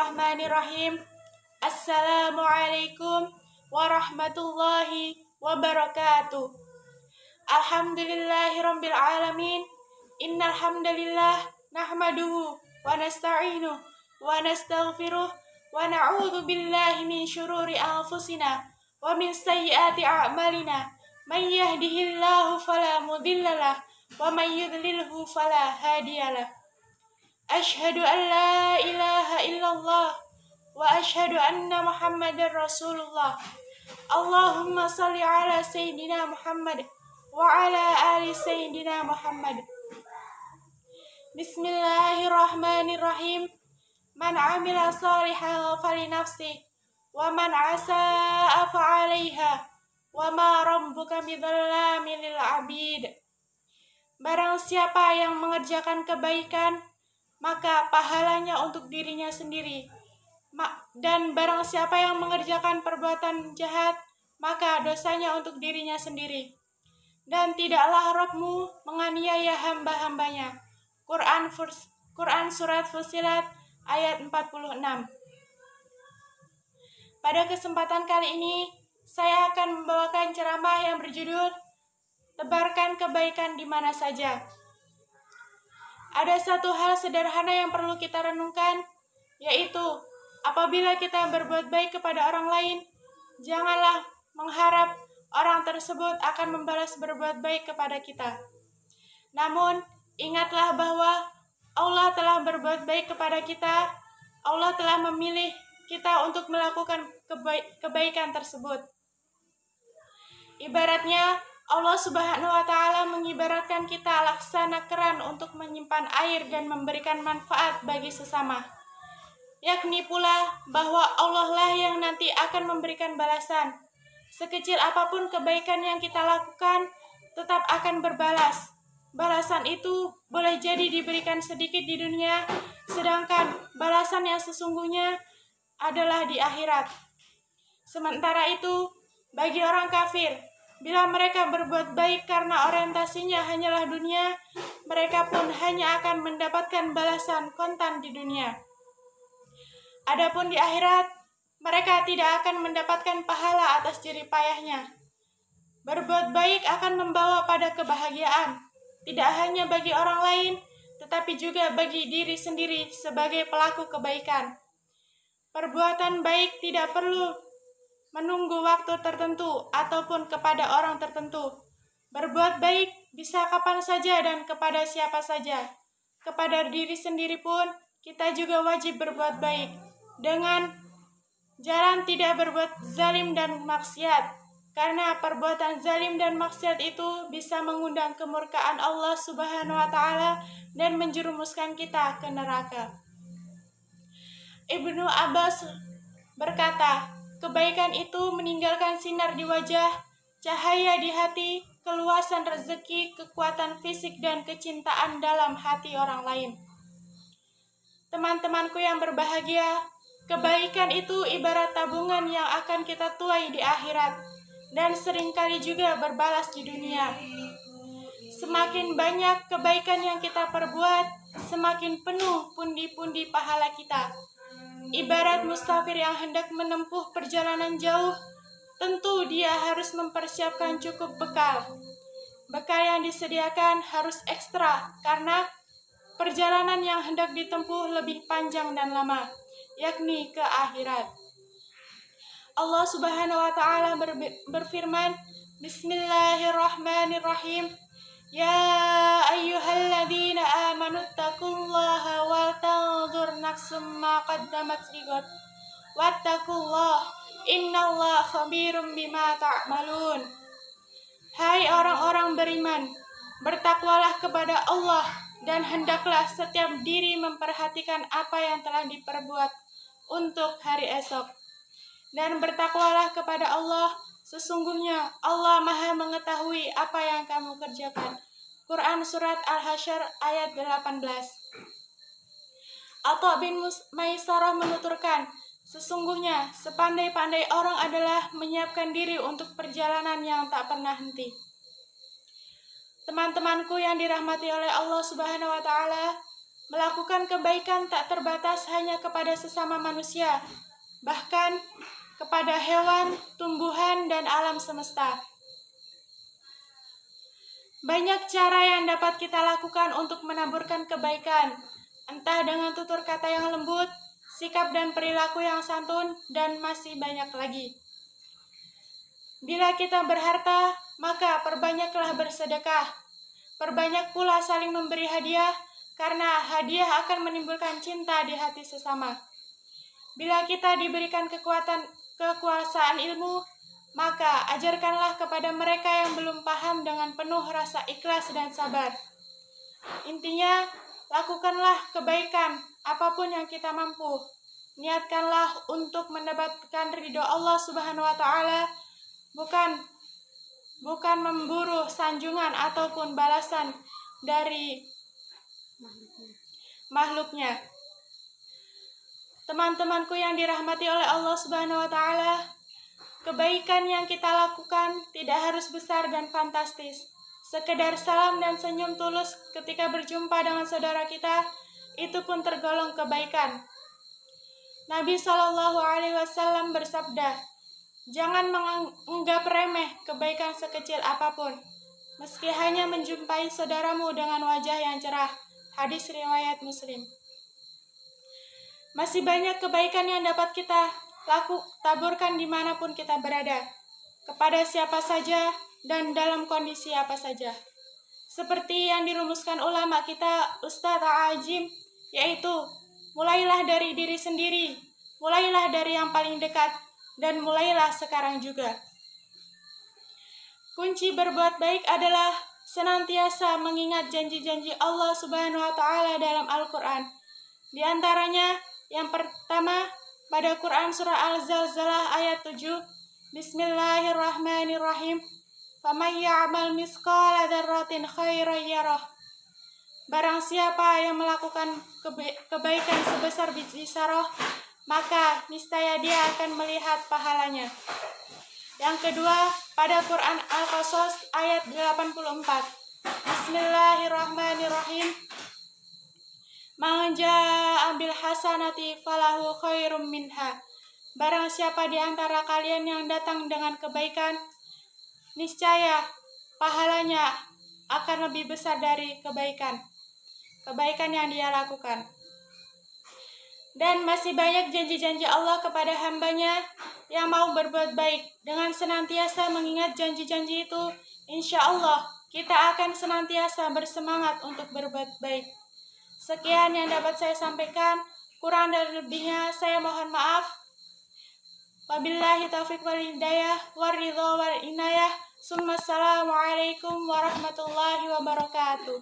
Bismillahirrahmanirrahim. Assalamualaikum warahmatullahi wabarakatuh. Alhamdulillahirabbil alamin. Innal hamdalillah nahmaduhu wa nasta'inuhu wa nastaghfiruh wa na'udzu billahi min syururi anfusina wa min sayyiati a'malina. May yahdihillahu fala mudhillalah wa may yudlilhu fala hadiyalah. Asyhadu an la ilaha illallah wa asyhadu anna Muhammadar Rasulullah. Allahumma salli ala Sayyidina Muhammad wa ala ali Sayyidina Muhammad. Bismillahirrahmanirrahim. Man amila salihan falinafsih wa man asa'a fa'alaiha wa ma rabbuka bidzallamin lil 'abid. Barang siapa yang mengerjakan kebaikan, maka pahalanya untuk dirinya sendiri. Dan barang siapa yang mengerjakan perbuatan jahat, maka dosanya untuk dirinya sendiri. Dan tidaklah Rabb-Mu menganiaya hamba-hambanya. Quran Surat Fussilat ayat 46. Pada kesempatan kali ini, saya akan membawakan ceramah yang berjudul Tebarkan Kebaikan di Mana Saja. Ada satu hal sederhana yang perlu kita renungkan, yaitu apabila kita berbuat baik kepada orang lain, janganlah mengharap orang tersebut akan membalas berbuat baik kepada kita. Namun, ingatlah bahwa Allah telah berbuat baik kepada kita. Allah telah memilih kita untuk melakukan kebaikan tersebut. Ibaratnya, Allah Subhanahu wa Ta'ala mengibaratkan kita laksana keran untuk menyimpan air dan memberikan manfaat bagi sesama. Yakni pula bahwa Allah lah yang nanti akan memberikan balasan. Sekecil apapun kebaikan yang kita lakukan, tetap akan berbalas. Balasan itu boleh jadi diberikan sedikit di dunia, sedangkan balasan yang sesungguhnya adalah di akhirat. Sementara itu, bagi orang kafir, bila mereka berbuat baik karena orientasinya hanyalah dunia, mereka pun hanya akan mendapatkan balasan kontan di dunia. Adapun di akhirat, mereka tidak akan mendapatkan pahala atas jerih payahnya. Berbuat baik akan membawa pada kebahagiaan, tidak hanya bagi orang lain, tetapi juga bagi diri sendiri sebagai pelaku kebaikan. Perbuatan baik tidak perlu menunggu waktu tertentu ataupun kepada orang tertentu. Berbuat baik bisa kapan saja dan kepada siapa saja. Kepada diri sendiri pun kita juga wajib berbuat baik dengan jalan tidak berbuat zalim dan maksiat, karena perbuatan zalim dan maksiat itu bisa mengundang kemurkaan Allah Subhanahu wa Ta'ala dan menjerumuskan kita ke neraka. Ibnu Abbas berkata, kebaikan itu meninggalkan sinar di wajah, cahaya di hati, keluasan rezeki, kekuatan fisik, dan kecintaan dalam hati orang lain. Teman-temanku yang berbahagia, kebaikan itu ibarat tabungan yang akan kita tuai di akhirat, dan seringkali juga berbalas di dunia. Semakin banyak kebaikan yang kita perbuat, semakin penuh pundi-pundi pahala kita. Ibarat musafir yang hendak menempuh perjalanan jauh, tentu dia harus mempersiapkan cukup bekal. Bekal yang disediakan harus ekstra karena perjalanan yang hendak ditempuh lebih panjang dan lama, yakni ke akhirat. Allah Subhanahu wa Ta'ala berfirman, Bismillahirrahmanirrahim. Ya ayyuhalladzina amanu taqullaha wal tanzur nafsum ma qaddamat lighad wattaqullaha innallaha khabirum bima ta'malun. Hai orang-orang beriman, bertakwalah kepada Allah dan hendaklah setiap diri memperhatikan apa yang telah diperbuat untuk hari esok. Dan bertakwalah kepada Allah, sesungguhnya Allah Maha mengetahui apa yang kamu kerjakan. Quran Surat Al-Hasyr ayat 18. Atha bin Maisarah menuturkan, sesungguhnya sepandai-pandai orang adalah menyiapkan diri untuk perjalanan yang tak pernah henti. Teman-temanku yang dirahmati oleh Allah Subhanahu wa Ta'ala, Melakukan kebaikan tak terbatas hanya kepada sesama manusia, bahkan kepada hewan, tumbuhan, dan alam semesta. Banyak cara yang dapat kita lakukan untuk menaburkan kebaikan, entah dengan tutur kata yang lembut, sikap dan perilaku yang santun, dan masih banyak lagi. Bila kita berharta, maka perbanyaklah bersedekah. Perbanyak pula saling memberi hadiah, karena hadiah akan menimbulkan cinta di hati sesama. Bila kita diberikan kekuasaan ilmu, maka ajarkanlah kepada mereka yang belum paham dengan penuh rasa ikhlas dan sabar. Intinya, lakukanlah kebaikan apapun yang kita mampu. Niatkanlah untuk mendapatkan ridho Allah Subhanahu wa taala, bukan memburu sanjungan ataupun balasan dari makhluknya. Teman-temanku yang dirahmati oleh Allah Subhanahu wa taala, kebaikan yang kita lakukan tidak harus besar dan fantastis. Sekedar salam dan senyum tulus ketika berjumpa dengan saudara kita, itu pun tergolong kebaikan. Nabi SAW bersabda, "Jangan menganggap remeh kebaikan sekecil apapun, meski hanya menjumpai saudaramu dengan wajah yang cerah." Hadis riwayat Muslim. Masih banyak kebaikan yang dapat kita taburkan dimanapun kita berada, kepada siapa saja dan dalam kondisi apa saja. Seperti yang dirumuskan ulama kita, Ustadz A'ajim, yaitu mulailah dari diri sendiri, mulailah dari yang paling dekat, dan mulailah sekarang juga. Kunci berbuat baik adalah senantiasa mengingat janji-janji Allah Subhanahu wa taala dalam Al-Qur'an. Di antaranya, yang pertama, pada Quran surah Al-Zalzalah ayat 7, Bismillahirrahmanirrahim. "Faman ya'mal misqala dzarratin khairan yarah." Barang siapa yang melakukan kebaikan sebesar biji sarah, maka niscaya dia akan melihat pahalanya. Yang kedua, pada Quran Al-Qasas ayat 84. Bismillahirrahmanirrahim. "Man jaa'a bil hasanati falahu khairum minha." Barang siapa di antara kalian yang datang dengan kebaikan, niscaya pahalanya akan lebih besar dari kebaikan yang dia lakukan. Dan masih banyak janji-janji Allah kepada hambanya yang mau berbuat baik. Dengan senantiasa mengingat janji-janji itu, insya Allah kita akan senantiasa bersemangat untuk berbuat baik. Sekian yang dapat saya sampaikan. Kurang dan lebihnya saya mohon maaf. Wabillahi taufiq wal hidayah, waridho wal inayah. Assalamualaikum warahmatullahi wabarakatuh.